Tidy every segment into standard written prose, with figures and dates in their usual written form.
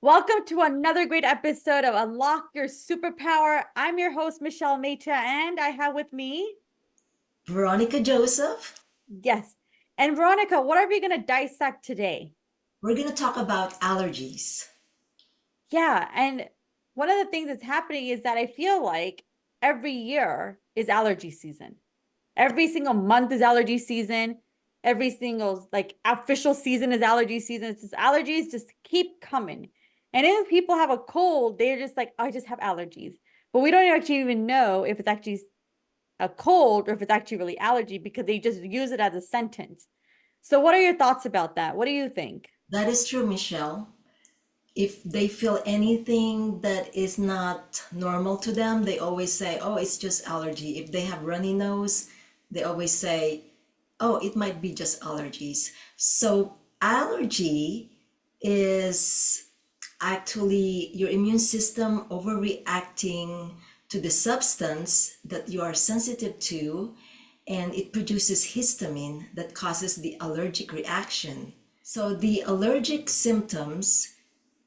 Welcome to another great episode of Unlock Your Superpower. I'm your host, Michelle Meta, and I have with me, Veronica Joseph. yes. And Veronica, what are we going to dissect today? We're going to talk about allergies. Yeah. And one of the things that's happening is that I feel like every year is allergy season. Every single month is allergy season. Every single official season is allergy season. It's just allergies just keep coming. And if people have a cold, they're just like, I just have allergies. But we don't actually even know if it's actually a cold or if it's actually really allergy because they just use it as a sentence. So what are your thoughts about that? What do you think? That is true, Michelle. If they feel anything that is not normal to them, they always say, oh, it's just allergy. If they have runny nose, they always say, oh, it might be just allergies. So, allergy is actually your immune system overreacting to the substance that you are sensitive to, and it produces histamine that causes the allergic reaction. So the allergic symptoms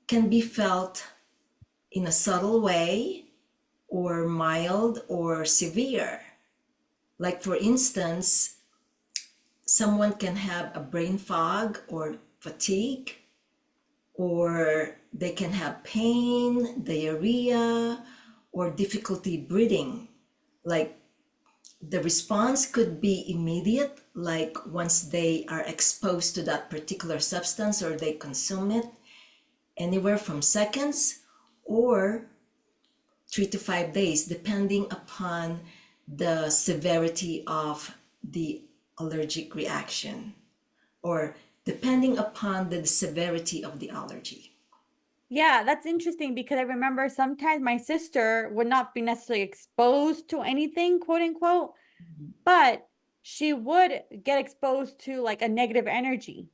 can be felt in a subtle way or mild or severe. Like, for instance, someone can have a brain fog or fatigue, or they can have pain, diarrhea, or difficulty breathing. Like, the response could be immediate, like once they are exposed to that particular substance or they consume it, anywhere from seconds or 3 to 5 days, depending upon the severity of the allergic reaction, or depending upon the severity of the allergy. Yeah, that's interesting because I remember sometimes my sister would not be necessarily exposed to anything, quote unquote, but she would get exposed to like a negative energy.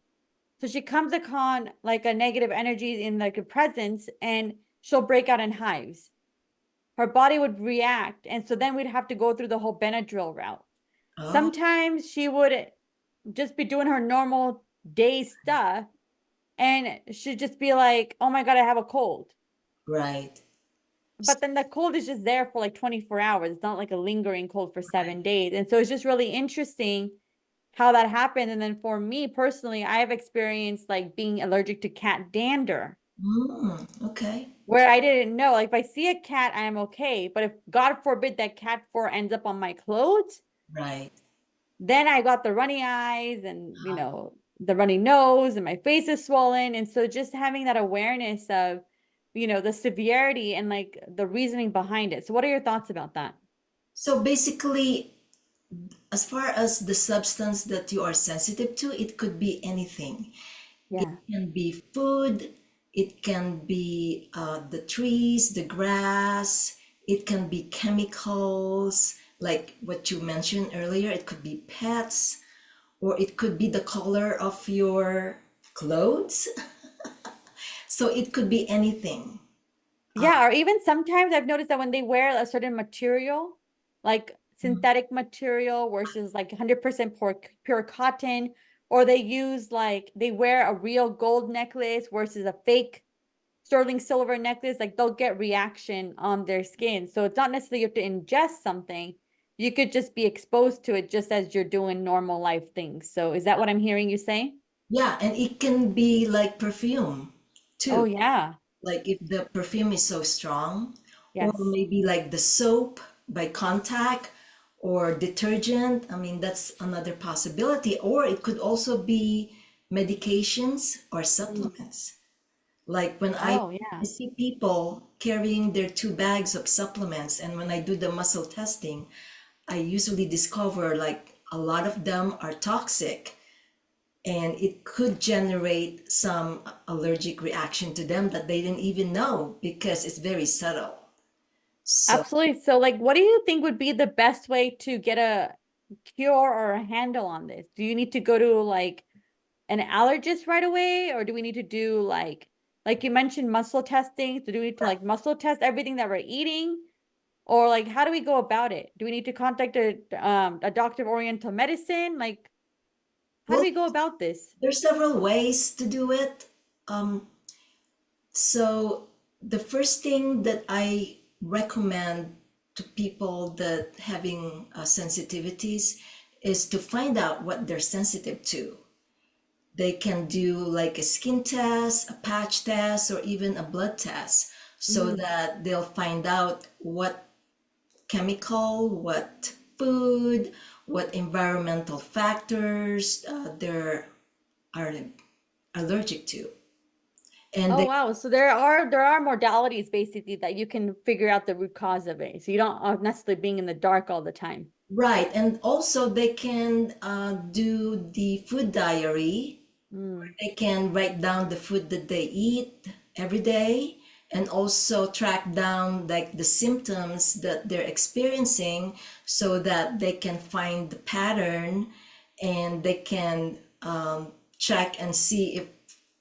So she comes upon like a negative energy in like a presence and she'll break out in hives. Her body would react. And so then we'd have to go through the whole Benadryl route. Oh, Sometimes she would just be doing her normal day stuff and she'd just be like, oh my God, I have a cold. right. But then the cold is just there for like 24 hours. It's not like a lingering cold for Right. 7 days. And so it's just really interesting how that happened. And then for me personally, I have experienced like being allergic to cat dander, Okay. where I didn't know. Like if I see a cat, I am okay. But if God forbid that cat fur ends up on my clothes, Right. then I got the runny eyes and the runny nose and my face is swollen. And so just having that awareness of, the severity and like the reasoning behind it. So what are your thoughts about that? So basically, as far as the substance that you are sensitive to, it could be anything. It Yeah. can be food, it can be the trees, the grass, it can be chemicals, like what you mentioned earlier. It could be pets, or it could be the color of your clothes. So it could be anything. Yeah, or even sometimes I've noticed that when they wear a certain material, like synthetic material versus like 100% pure cotton, or they use like they wear a real gold necklace versus a fake sterling silver necklace, like they'll get reaction on their skin. So it's not necessarily you have to ingest something. You could just be exposed to it just as you're doing normal life things. So is that what I'm hearing you say? Yeah, and it can be like perfume Oh too. yeah. Like if the perfume is so strong, or Yes. maybe like the soap by contact or detergent. I mean, that's another possibility. Or it could also be medications or Mm. supplements. Like when Oh I yeah. see people carrying their 2 bags of supplements, and when I do the muscle testing, I usually discover like a lot of them are toxic, and it could generate some allergic reaction to them that they didn't even know because it's very subtle. So, Absolutely. So, like, what do you think would be the best way to get a cure or a handle on this? Do you need to go to like an allergist right away, or do we need to do like you mentioned muscle testing? So, do we need to like muscle test everything that we're eating, or like how do we go about it? Do we need to contact a doctor of Oriental medicine? Like, how do well, we go about this? there's several ways to do it. Um, So the first thing that I recommend to people that having sensitivities is to find out what they're sensitive to. They can do like a skin test, a patch test, or even a blood test so Mm. that they'll find out what chemical, what food, what environmental factors are allergic to. And Oh they, wow. So there are modalities basically that you can figure out the root cause of it. So you don't necessarily being in the dark all the time. right, and also they can do the food diary. Mm. They can write down the food that they eat every day and also track down like the symptoms that they're experiencing so that they can find the pattern and they can check and see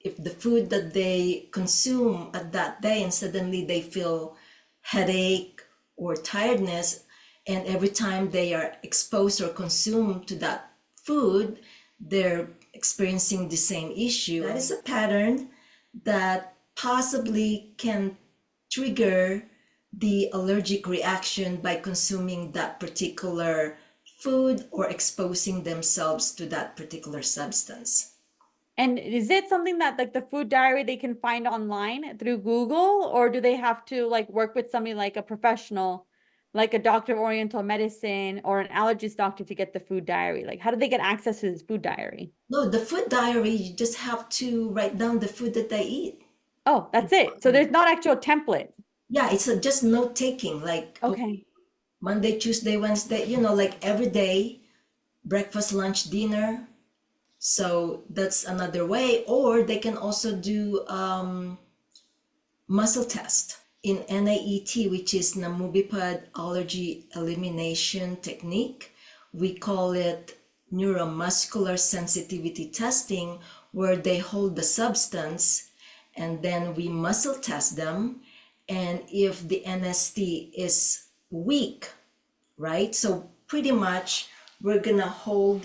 if the food that they consume at that day and suddenly they feel headache or tiredness, and every time they are exposed or consumed to that food they're experiencing the same issue. That is a pattern that possibly can trigger the allergic reaction by consuming that particular food or exposing themselves to that particular substance. And is it something that like the food diary they can find online through Google, or do they have to like work with somebody like a professional, like a doctor of Oriental medicine or an allergist doctor to get the food diary? Like, how do they get access to this food diary? No, the food diary, you just have to write down the food that they eat. Oh, that's it. So there's not actual template. Yeah, it's just note taking, like, okay, Okay. Monday, Tuesday, Wednesday, like every day, breakfast, lunch, dinner. So that's another way. Or they can also do muscle test in NAET, which is Nambudripad Allergy Elimination Technique. We call it neuromuscular sensitivity testing, where they hold the substance and then we muscle test them. And if the NST is weak, right? So pretty much we're gonna hold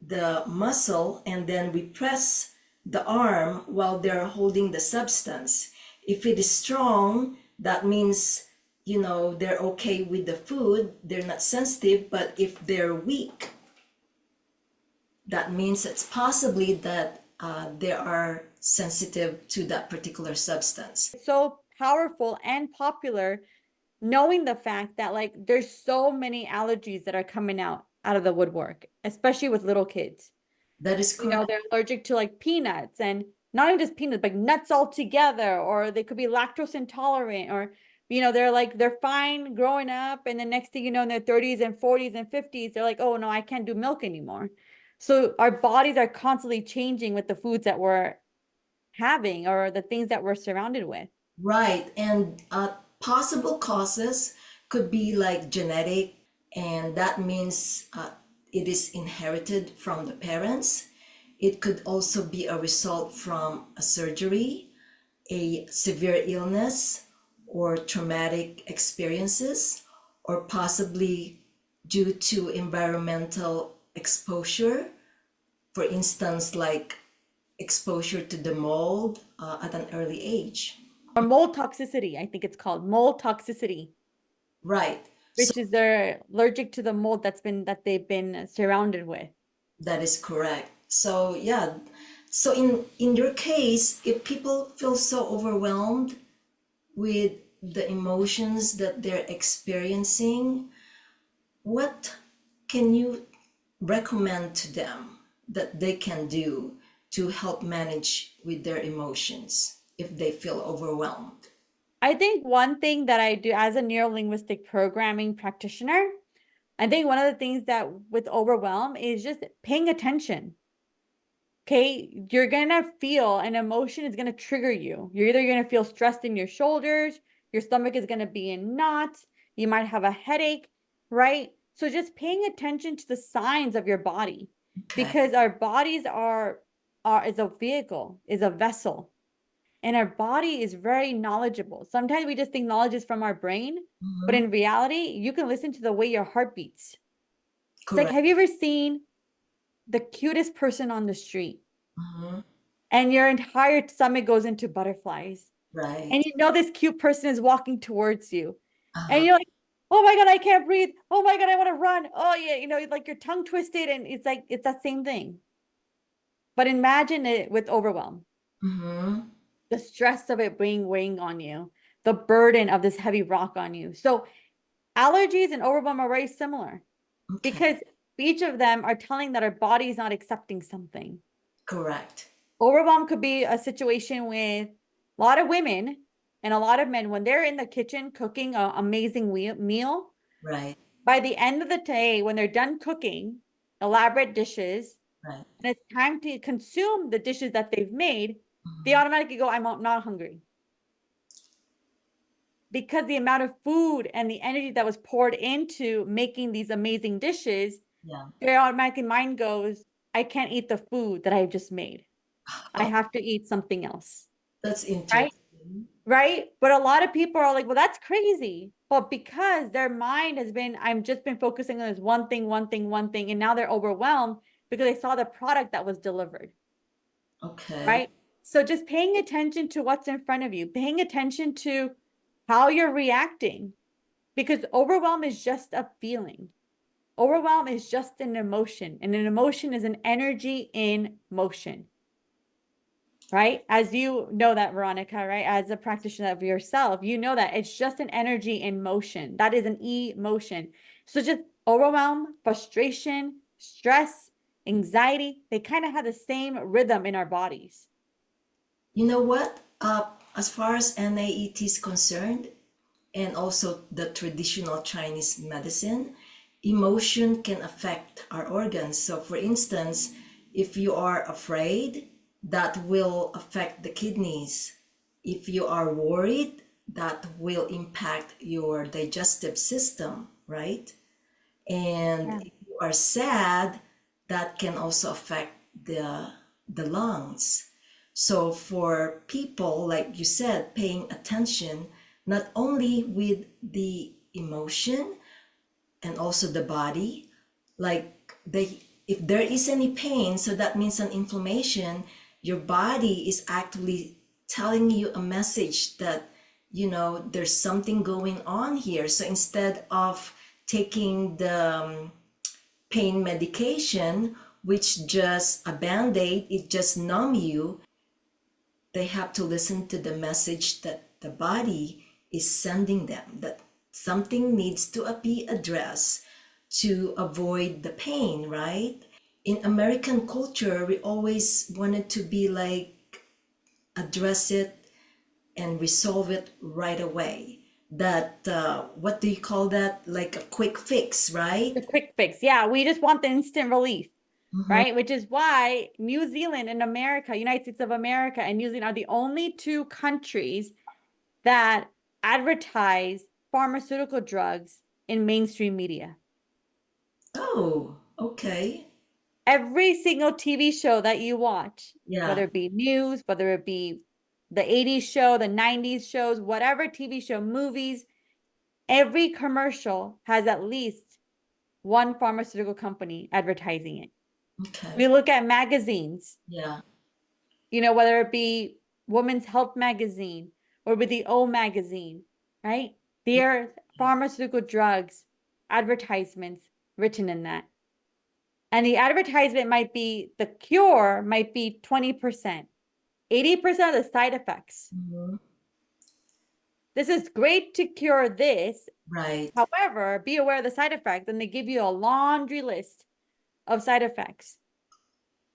the muscle and then we press the arm while they're holding the substance. If it is strong, that means they're okay with the food, they're not sensitive. But if they're weak, that means it's possibly that they are sensitive to that particular substance. So powerful and popular, knowing the fact that like there's so many allergies that are coming out of the woodwork, especially with little kids. That is correct. They're allergic to like peanuts, and not even just peanuts, but nuts altogether, or they could be lactose intolerant, or they're fine growing up, and the next thing you know, in their 30s and 40s and 50s, they're like, oh no, I can't do milk anymore. So our bodies are constantly changing with the foods that we're having or the things that we're surrounded with. Right, and possible causes could be like genetic, and that means it is inherited from the parents. It could also be a result from a surgery, a severe illness, or traumatic experiences, or possibly due to environmental exposure. For instance, like exposure to the mold at an early age. Or mold toxicity, I think it's called mold toxicity, Right. So which is they're allergic to the mold that they've been surrounded with. that is correct. So yeah. So in your case, if people feel so overwhelmed with the emotions that they're experiencing, what can you recommend to them that they can do to help manage with their emotions if they feel overwhelmed? I think one thing that I do as a neuro-linguistic programming practitioner, I think one of the things that with overwhelm is just paying attention. Okay, you're gonna feel an emotion is gonna trigger you. You're either gonna feel stressed in your shoulders, your stomach is gonna be in knots, you might have a headache, right? So just paying attention to the signs of your body, Okay. because our bodies are is a vehicle, is a vessel, and our body is very knowledgeable. Sometimes we just think knowledge is from our brain, but Mhm. in reality, you can listen to the way your heart beats. It's like, Correct. have you ever seen the cutest person on the street? Mhm. and your entire stomach goes into butterflies. Right. And you know this cute person is walking towards you. And Uh-huh. you're like, oh my God, I can't breathe. Oh my God, I want to run. Oh yeah, like your tongue twisted, and it's like it's that same thing. But imagine it with overwhelm, Mm-hmm. the stress of it being weighing on you, the burden of this heavy rock on you. So allergies and overwhelm are very similar Okay. because each of them are telling that our body is not accepting something. Correct. Overwhelm could be a situation with a lot of women and a lot of men when they're in the kitchen cooking an amazing meal. Right. By the end of the day, when they're done cooking elaborate dishes Right. and it's time to consume the dishes that they've made, they Mm-hmm. automatically go, I'm not hungry. Because the amount of food and the energy that was poured into making these amazing dishes, Yeah. their automatic mind goes, I can't eat the food that I just made. I Oh, have to eat something else. that's Right? interesting. Right? But a lot of people are like, well, that's crazy. But because their mind has been, I've just been focusing on this one thing, one thing, one thing, and now they're overwhelmed because they saw the product that was delivered. Okay. Right? So just paying attention to what's in front of you, paying attention to how you're reacting, because overwhelm is just a feeling. Overwhelm is just an emotion, and an emotion is an energy in motion. Right? As you know that, Veronica, right? As a practitioner of yourself, you know that it's just an energy in motion. That is an emotion. So just overwhelm, frustration, stress, anxiety, they kind of have the same rhythm in our bodies. You know what? As far as NAET is concerned, and also the traditional Chinese medicine, emotion can affect our organs. So, for instance, if you are afraid, that will affect the kidneys. If you are worried, that will impact your digestive system, right? And Yeah. if you are sad, that can also affect the lungs. So for people, like you said, paying attention not only with the emotion and also the body, like they if there is any pain, so that means an inflammation, your body is actually telling you a message that there's something going on here. So instead of taking the pain medication, which just a band-aid, it just numb you, they have to listen to the message that the body is sending them, that something needs to be addressed to avoid the pain, right? In American culture, we always wanted to be like address it and resolve it right away. That, what do you call that? Like a quick fix, The right? quick fix. Yeah, we just want the instant relief, Mm-hmm. right? Which is why New Zealand and America, United States of America and New Zealand are the only two countries that advertise pharmaceutical drugs in mainstream media. Oh, okay. Every single TV show that you watch, Yeah. whether it be news, whether it be the 80s show, the 90s shows, whatever TV show, movies, every commercial has at least one pharmaceutical company advertising it. Okay. We look at magazines, Yeah. whether it be Women's Health Magazine or with the O Magazine, right? There are pharmaceutical drugs, advertisements written in that. And the advertisement might be the cure might be 20%, 80% of the side effects. Mm-hmm. This is great to cure this. Right. However, be aware of the side effects, and they give you a laundry list of side effects.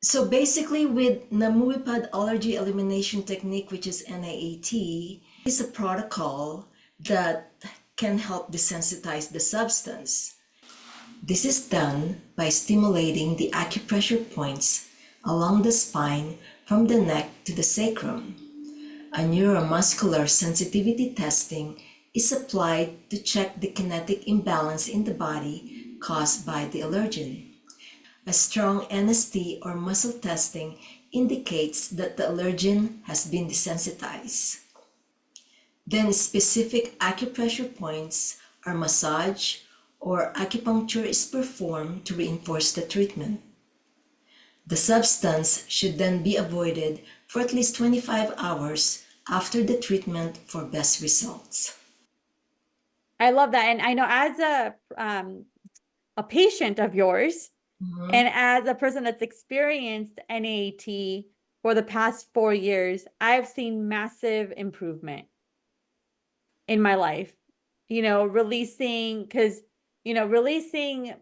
So basically, with Nambudripad allergy elimination technique, which is NAET, is a protocol that can help desensitize the substance. This is done by stimulating the acupressure points along the spine from the neck to the sacrum. A neuromuscular sensitivity testing is applied to check the kinetic imbalance in the body caused by the allergen. A strong NST or muscle testing indicates that the allergen has been desensitized. Then specific acupressure points are massaged or acupuncture is performed to reinforce the treatment. The substance should then be avoided for at least 25 hours after the treatment for best results. I love that. And I know as a patient of yours Mhm. and as a person that's experienced NAET for the past 4 years, I've seen massive improvement in my life. Releasing, because, releasing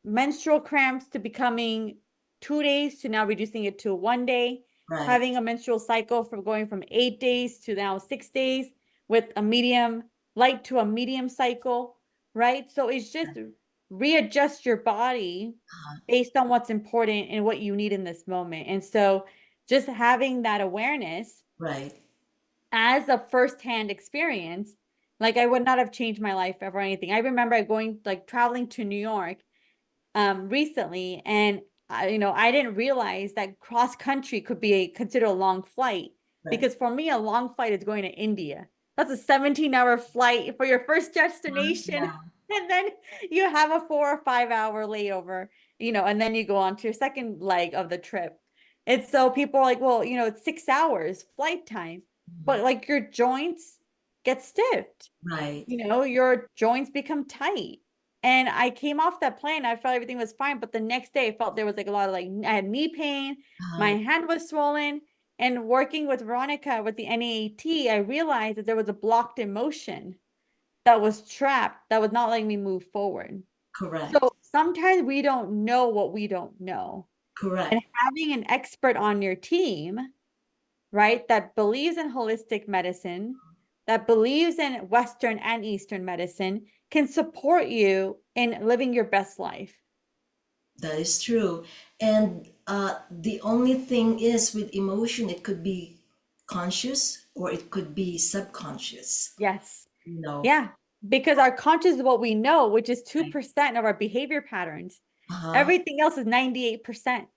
menstrual cramps to becoming 2 days to now reducing it to 1 day, Right, having a menstrual cycle from going from 8 days to now 6 days with a medium, light to a medium cycle, right? So it's just readjust your body based on what's important and what you need in this moment. And so just having that awareness right, as a firsthand experience, like I would not have changed my life or anything. I remember going like traveling to New York recently, and I didn't realize that cross country could be considered a long flight, right. because for me a long flight is going to India. That's a 17-hour flight for your first destination. Yeah, And then you have a 4 or 5 hour layover, and then you go on to your second leg of the trip. And so people are like, well, it's 6 hours flight time, but like your joints get stiff, right. your joints become tight. And I came off that plane, I felt everything was fine, but the next day I felt there was like a lot of like, I had knee pain, my hand was swollen. And working with Veronica with the NAET, I realized that there was a blocked emotion that was trapped, that was not letting me move forward. Correct, So sometimes we don't know what we don't know. And correct. having an expert on your team, right, that believes in holistic medicine, that believes in Western and Eastern medicine, can support you in living your best life. That is true. And the only thing is with emotion, it could be conscious or it could be subconscious. Yes. You know, Yeah. Because our conscious is what we know, which is 2% of our behavior patterns. uh-huh, Everything else is 98%.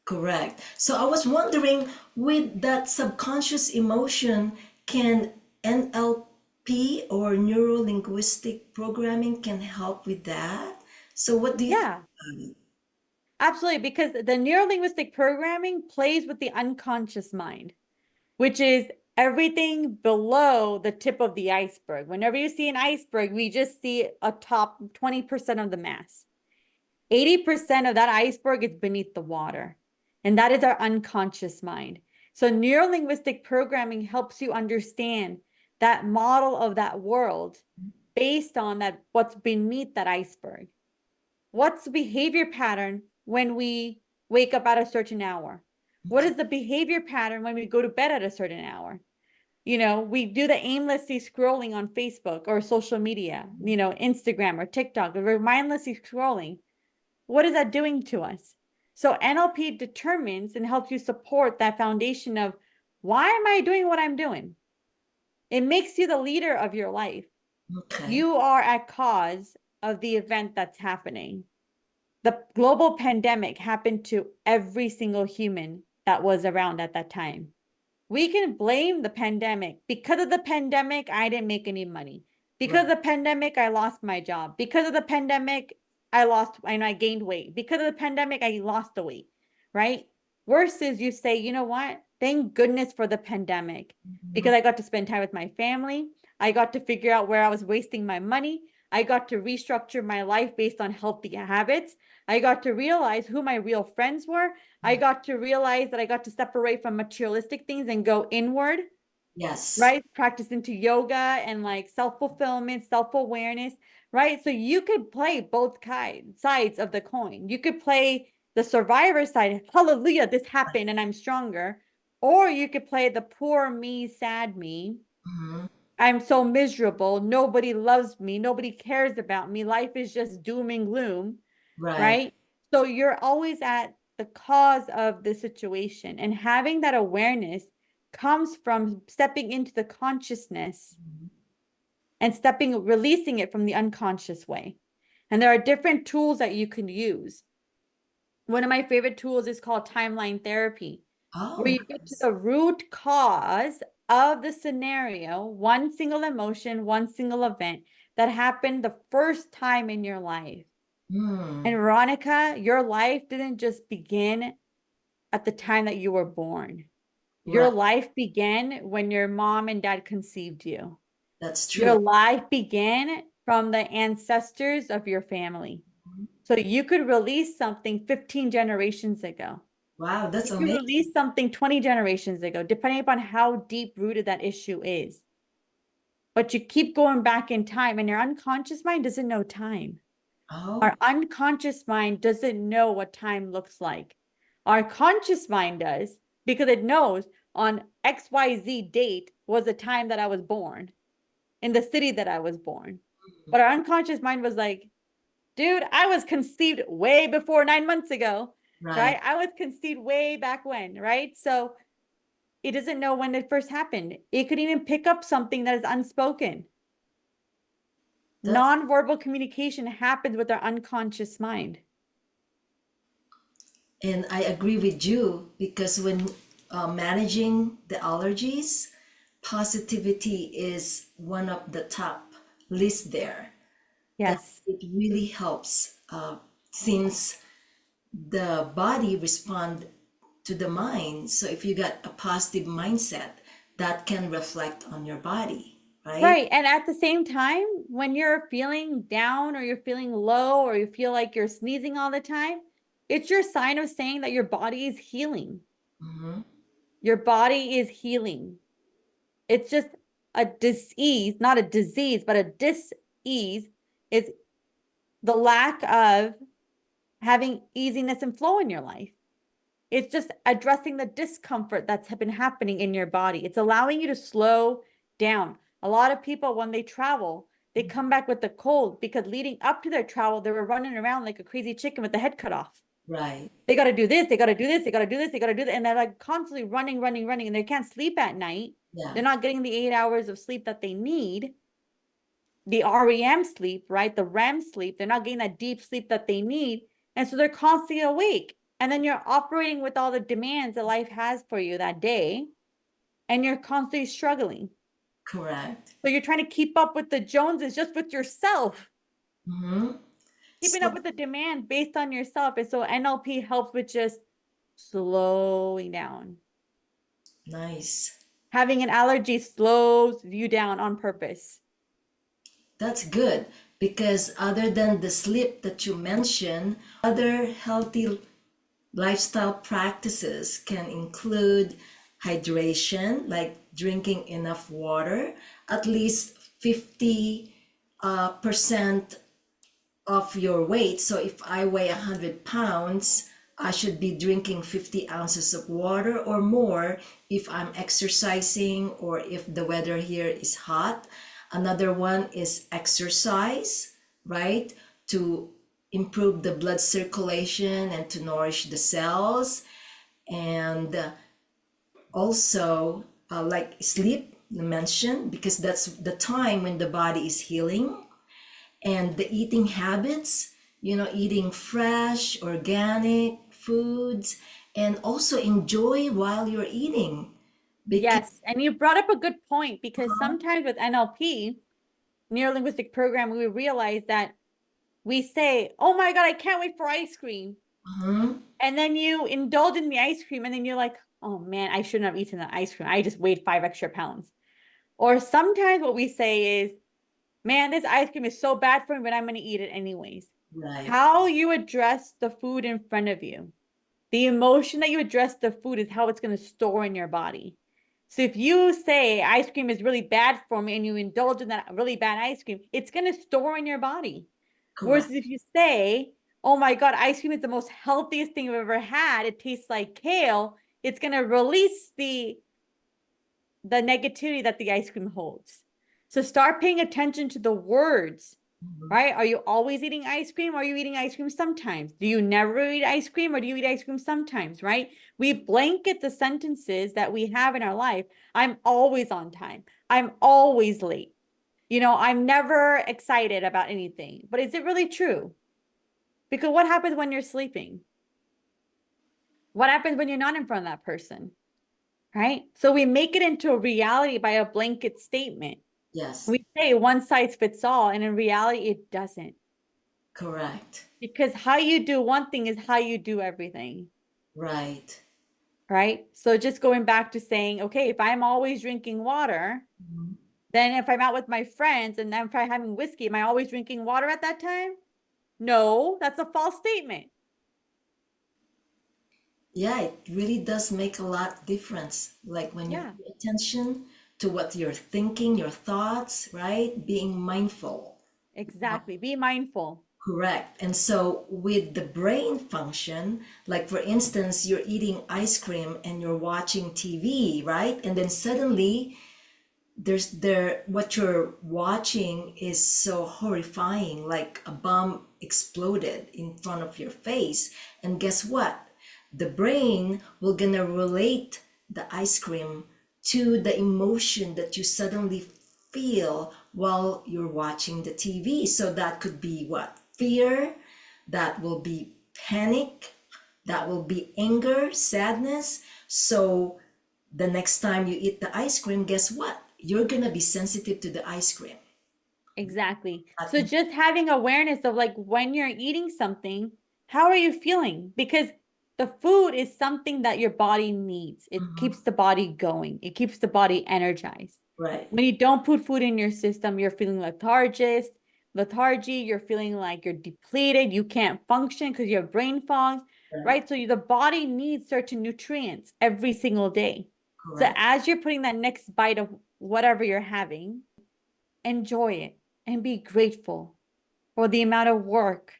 correct. So I was wondering, with that subconscious emotion, can NLP or neuro-linguistic programming can help with that? So what do you think Yeah, about it? absolutely. Because the neuro-linguistic programming plays with the unconscious mind, which is everything below the tip of the iceberg. Whenever you see an iceberg, we just see a top 20% of the mass. 80% of that iceberg is beneath the water. And that is our unconscious mind. So neuro-linguistic programming helps you understand that model of that world based on that what's beneath that iceberg. What's the behavior pattern when we wake up at a certain hour? What is the behavior pattern when we go to bed at a certain hour? We do the aimlessly scrolling on Facebook or social media, Instagram or TikTok, we're mindlessly scrolling. What is that doing to us? So NLP determines and helps you support that foundation of, why am I doing what I'm doing? It makes you the leader of your life. Okay, You are at cause of the event that's happening. The global pandemic happened to every single human that was around at that time. We can blame the pandemic. Because of the pandemic, I didn't make any money. Because of right. the pandemic, I lost my job. Because of the pandemic, I gained weight. Because of the pandemic, I lost the weight, right? Worse is you say, you know what? Thank goodness for the pandemic, because Mhm. I got to spend time with my family. I got to figure out where I was wasting my money. I got to restructure my life based on healthy habits. I got to realize who my real friends were. I got to realize that I got to separate from materialistic things and go inward, Yes, right? Practice into yoga and like self-fulfillment, self-awareness, right? So you could play both sides of the coin. You could play the survivor side, hallelujah, this happened and I'm stronger. Or you could play the poor me, sad me. hmm, I'm so miserable. Nobody loves me. Nobody cares about me. Life is just doom and gloom, right. right? So you're always at the cause of the situation. And having that awareness comes from stepping into the consciousness and releasing it from the unconscious way. And there are different tools that you can use. One of my favorite tools is called timeline therapy, Oh, where you get to nice. the root cause of the scenario, one single emotion, one single event that happened the first time in your life. Hmm. And Veronica, your life didn't just begin at the time that you were born. Your Right. life began when your mom and dad conceived you. That's Your true. life began from the ancestors of your family. So you could release something 15 generations ago. Wow, that's You could amazing. release something 20 generations ago, depending upon how deep rooted that issue is. But you keep going back in time, and your unconscious mind doesn't know time. Our Oh, unconscious mind doesn't know what time looks like. Our conscious mind does, because it knows on XYZ date was the time that I was born, in the city that I was born. But our unconscious mind was like, dude, I was conceived way before 9 months ago, right. right? I was conceived way back when, right? So it doesn't know when it first happened. It could even pick up something that is unspoken. That's Non-verbal communication happens with our unconscious mind. And I agree with you because when managing the allergies, positivity is one of the top list there. That Yes. it really helps since the body respond to the mind. So if you got a positive mindset, that can reflect on your body, right? Right. And at the same time, when you're feeling down or you're feeling low or you feel like you're sneezing all the time, it's your sign of saying that your body is healing. Mm-hmm. Your body is healing. It's just a disease, not a disease, but a dis-ease is the lack of having easiness and flow in your life. It's just addressing the discomfort that's been happening in your body. It's allowing you to slow down. A lot of people, when they travel, they come back with a cold because leading up to their travel, they were running around like a crazy chicken with the head cut off. Right. They got to do this, they got to do this, they got to do this, they got to do that. And they're like constantly running, running, running, and they can't sleep at night. Yeah. They're not getting the 8 hours of sleep that they need, the REM sleep, right? The REM sleep. They're not getting that deep sleep that they need. And so they're constantly awake. And then you're operating with all the demands that life has for you that day, and you're constantly struggling. Correct. So you're trying to keep up with the Joneses just with yourself, Mm-hmm. keeping up So with the demands based on yourself. And so NLP helps with just slowing down. nice. Having an allergy slows you down on purpose. That's good because other than the sleep that you mentioned, other healthy lifestyle practices can include hydration, like drinking enough water, at least 50 percent of your weight. So if I weigh 100 pounds, I should be drinking 50 ounces of water or more if I'm exercising or if the weather here is hot. Another one is exercise, right? To improve the blood circulation and to nourish the cells. And also, like sleep, you mentioned, because that's the time when the body is healing. And the eating habits, eating fresh organic foods and also enjoy while you're eating because Yes. And you brought up a good point because sometimes with NLP, neuro-linguistic programming, we realize that we say, oh my God, I can't wait for ice cream. Mhm. And then you indulge in the ice cream and then you're like, oh man, I shouldn't have eaten the ice cream. I just weighed 5 extra pounds. Or sometimes what we say is, man, this ice cream is so bad for me, but I'm going to eat it anyways. Right. How you address the food in front of you, the emotion that you address the food is how it's going to store in your body. So if you say ice cream is really bad for me and you indulge in that really bad ice cream, it's going to store in your body. Whereas Correct. if you say, oh my God, ice cream is the most healthiest thing I've ever had, it tastes like kale, it's going to release the negativity that the ice cream holds. So start paying attention to the words, Mhm. right? Are you always eating ice cream? Or are you eating ice cream sometimes? Do you never eat ice cream or do you eat ice cream sometimes, right? We blanket the sentences that we have in our life. I'm always on time. I'm always late. I'm never excited about anything. But is it really true? Because what happens when you're sleeping? What happens when you're not in front of that person? Right? So we make it into a reality by a blanket statement. Yes. We say one size fits all, and in reality, it doesn't. Correct. Because how you do one thing is how you do everything. Right. right? So just going back to saying, okay, if I'm always drinking water, then if I'm out with my friends and then if I'm having whiskey, am I always drinking water at that time? No, that's a false statement. Yeah, it really does make a lot difference. Like when you Yeah, pay attention to what you're thinking, your thoughts, right? Being mindful. exactly. Be mindful. Correct. And so with the brain function, like for instance, you're eating ice cream and you're watching TV, right? And then suddenly there what you're watching is so horrifying, like a bomb exploded in front of your face. And guess what? The brain will gonna relate the ice cream to the emotion that you suddenly feel while you're watching the TV. So that could be what? Fear, that will be panic, that will be anger, sadness. So the next time you eat the ice cream, guess what? You're gonna be sensitive to the ice cream. Exactly. But, So just having awareness of like when you're eating something, how are you feeling? Because the food is something that your body needs. It keeps the body going. It keeps the body energized. right, When you don't put food in your system, you're feeling lethargy, you're feeling like you're depleted, you can't function because you have brain fog, right, right? So the body needs certain nutrients every single day. So correct, as you're putting that next bite of whatever you're having, enjoy it and be grateful for the amount of work,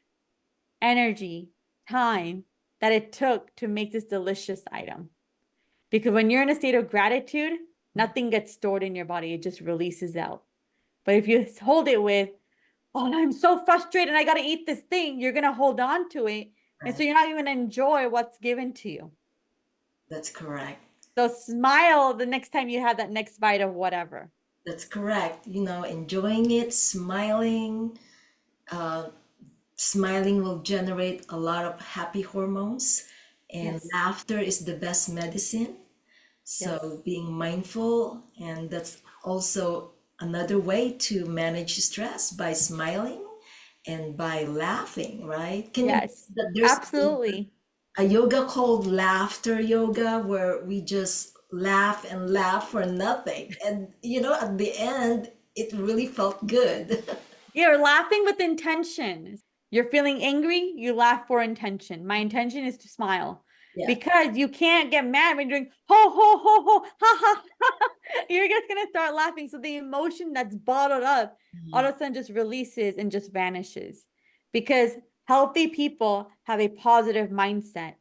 energy, time that it took to make this delicious item. Because when you're in a state of gratitude, nothing gets stored in your body, it just releases out. But if you hold it with, oh, I'm so frustrated, I got to eat this thing, you're going to hold on to it. And so right. you're not even enjoy what's given to you. That's correct. So smile the next time you have that next bite of whatever. That's correct. Enjoying it, smiling. Smiling will generate a lot of happy hormones, and Yes. laughter is the best medicine. Yes. So being mindful, and that's also another way to manage stress by smiling and by laughing, right? Can you Yes. believe that there's Absolutely. a yoga called laughter yoga where we just laugh and laugh for nothing? And at the end, it really felt good. You're laughing with intention. You're feeling angry, you laugh for intention. My intention is to smile Yeah. because you can't get mad when you're doing ho, ho, ho, ho, ha, ha, ha. You're just going to start laughing. So the emotion that's bottled up all of a sudden just releases and just vanishes because healthy people have a positive mindset.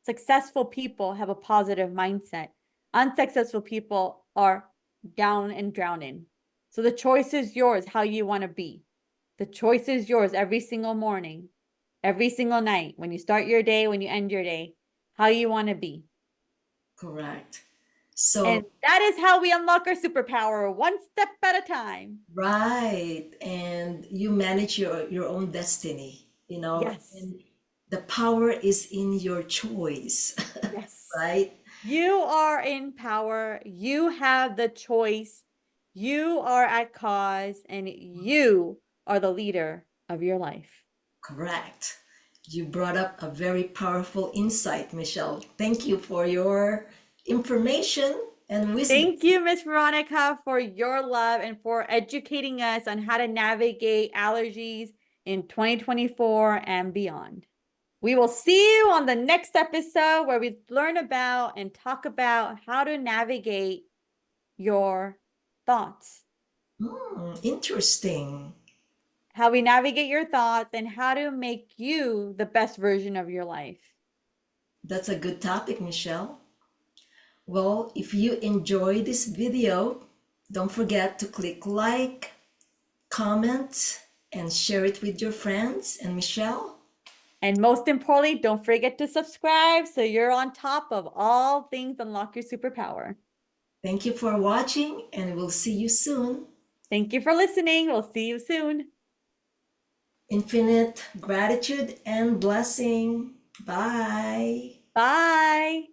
Successful people have a positive mindset. Unsuccessful people are down and drowning. So the choice is yours how you want to be. The choice is yours every single morning, every single night, when you start your day, when you end your day, how you want to be. Correct. So And that is how we unlock our superpower, one step at a time. right, and you manage your own destiny, Yes. and the power is in your choice, Yes. right? You are in power. You have the choice. You are at cause, and you are the leader of your life. Correct. You brought up a very powerful insight, Michelle. Thank you for your information and wisdom. Thank you, Miss Veronica, for your love and for educating us on how to navigate allergies in 2024 and beyond. We will see you on the next episode where we learn about and talk about how to navigate your thoughts, Interesting. how we navigate your thoughts, and how to make you the best version of your life. That's a good topic, Michelle. Well, if you enjoy this video, don't forget to click like, comment, and share it with your friends. And Michelle, And most importantly, don't forget to subscribe so you're on top of all things Unlock Your Superpower. thank you for watching, and we'll see you soon. Thank you for listening. We'll see you soon. Infinite gratitude and blessing. Bye. Bye.